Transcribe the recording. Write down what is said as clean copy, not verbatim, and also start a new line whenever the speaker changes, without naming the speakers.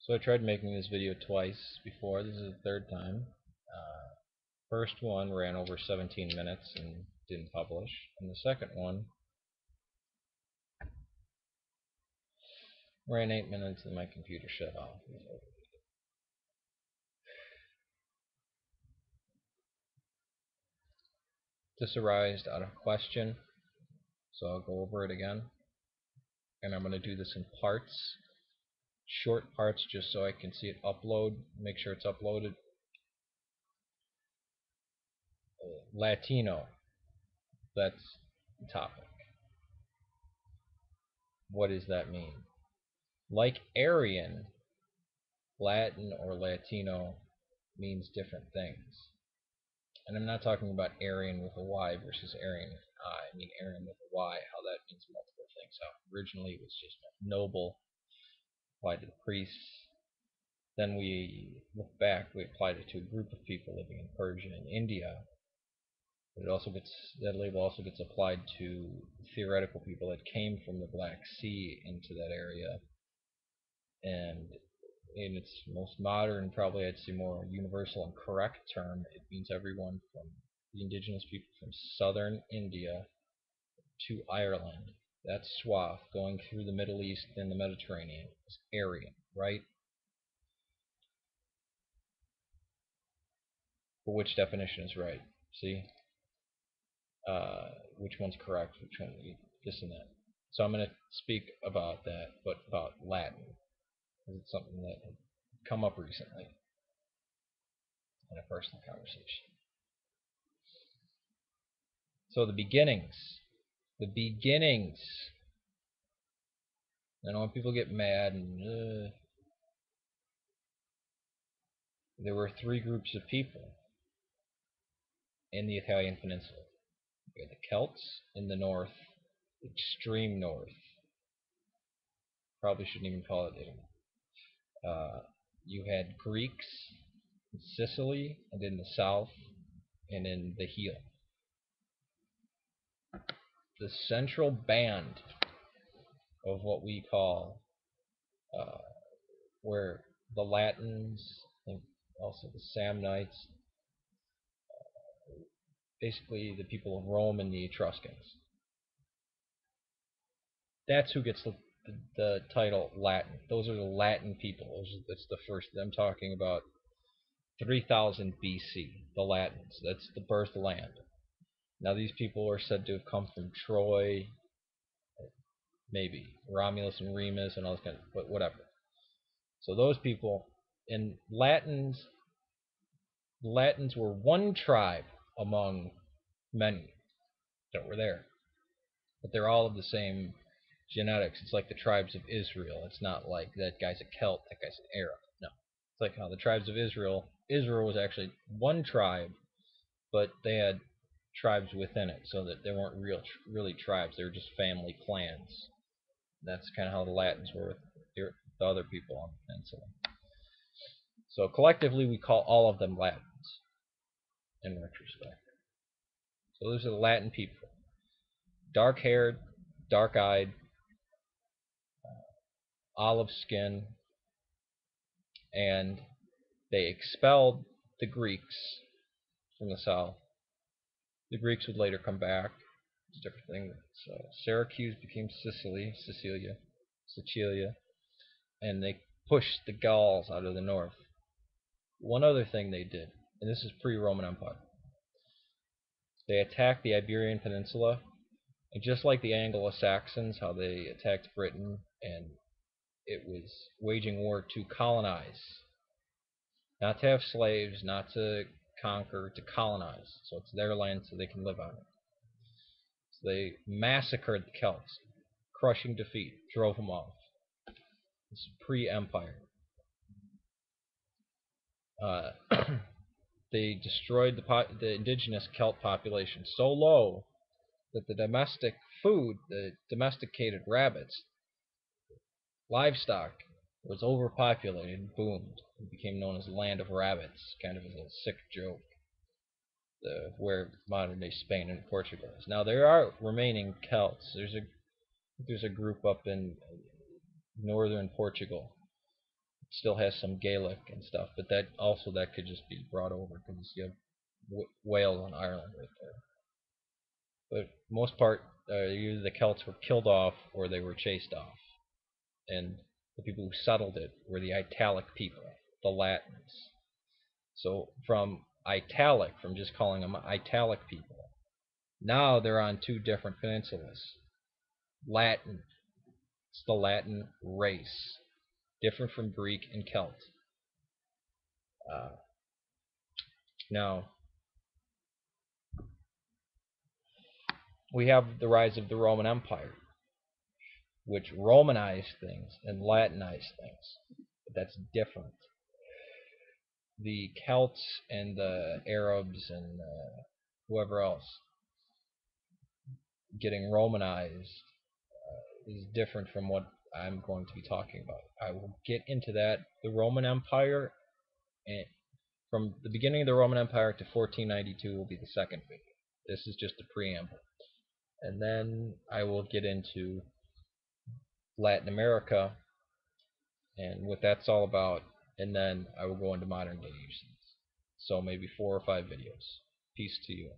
So I tried making this video twice before. This is the third time. First one ran over 17 minutes and didn't publish, and the second one ran 8 minutes and my computer shut off. This arose out of question, so I'll go over it again. And I'm going to do this in parts, short parts, just so I can see it upload, make sure it's uploaded. Latino, that's the topic. What does that mean? Like Aryan, Latin or Latino means different things. And I'm not talking about Aryan with a Y versus Aryan with an I. I mean Aryan with a Y, how that means multiple things. How originally it was just noble, applied to the priests. Then we look back, we applied it to a group of people living in Persia and India. But that label also gets applied to theoretical people that came from the Black Sea into that area. And in its most modern, probably I'd say more universal and correct term, it means everyone from the indigenous people from southern India to Ireland. That swath going through the Middle East and the Mediterranean is Aryan, right? But which definition is right? See? Which one's correct? Which one? This and that. So I'm going to speak about that, but about Latin, because it's something that had come up recently in a personal conversation. So the beginnings. I know when people get mad and there were three groups of people in the Italian peninsula. You had the Celts in the north, extreme north. Probably shouldn't even call it Italy. You had Greeks in Sicily and in the south and in the heel. The central band of what we call where the Latins and also the Samnites, basically the people of Rome and the Etruscans. That's who gets the title Latin. Those are the Latin people. That's the first. I'm talking about 3000 BC, the Latins. That's the birth land. Now these people are said to have come from Troy, maybe Romulus and Remus and all this kind of, but whatever. So those people, and Latins were one tribe among many that were there, but they're all of the same genetics. It's like the tribes of Israel. It's not like that guy's a Celt, that guy's an Arab. No, it's like how the tribes of Israel was actually one tribe, but they had tribes within it, so that they weren't really tribes. They were just family clans. That's kind of how the Latins were with the other people on the peninsula. So collectively, we call all of them Latins in retrospect. So those are the Latin people. Dark-haired, dark-eyed, olive skin, and they expelled the Greeks from the south. The Greeks would later come back. It's a different thing. So Syracuse became Sicilia, and they pushed the Gauls out of the north. One other thing they did, and this is pre-Roman Empire, they attacked the Iberian Peninsula, and just like the Anglo-Saxons, how they attacked Britain, and it was waging war to colonize, not to have slaves, not to conquer, to colonize. So it's their land so they can live on it. So they massacred the Celts, crushing defeat, drove them off. This is pre-empire. They destroyed the indigenous Celt population so low that the domestic food, the domesticated rabbits, livestock, was overpopulated and boomed. It became known as the land of rabbits, kind of as a sick joke. Where modern day Spain and Portugal is. Now there are remaining Celts. There's a group up in northern Portugal still has some Gaelic and stuff, but that could just be brought over because you have Wales and Ireland right there. But most part, either the Celts were killed off or they were chased off, and the people who settled it were the Italic people, the Latins. So from just calling them Italic people, now they're on two different peninsulas. Latin, it's the Latin race, different from Greek and Celt. Uh, Now, we have the rise of the Roman Empire, which Romanized things and Latinized things. But that's different. The Celts and the Arabs and whoever else getting Romanized is different from what I'm going to be talking about. I will get into that. The Roman Empire, and from the beginning of the Roman Empire to 1492 will be the second video. This is just a preamble. And then I will get into Latin America and what that's all about, and then I will go into modern day uses. So maybe 4 or 5 videos. Peace to you.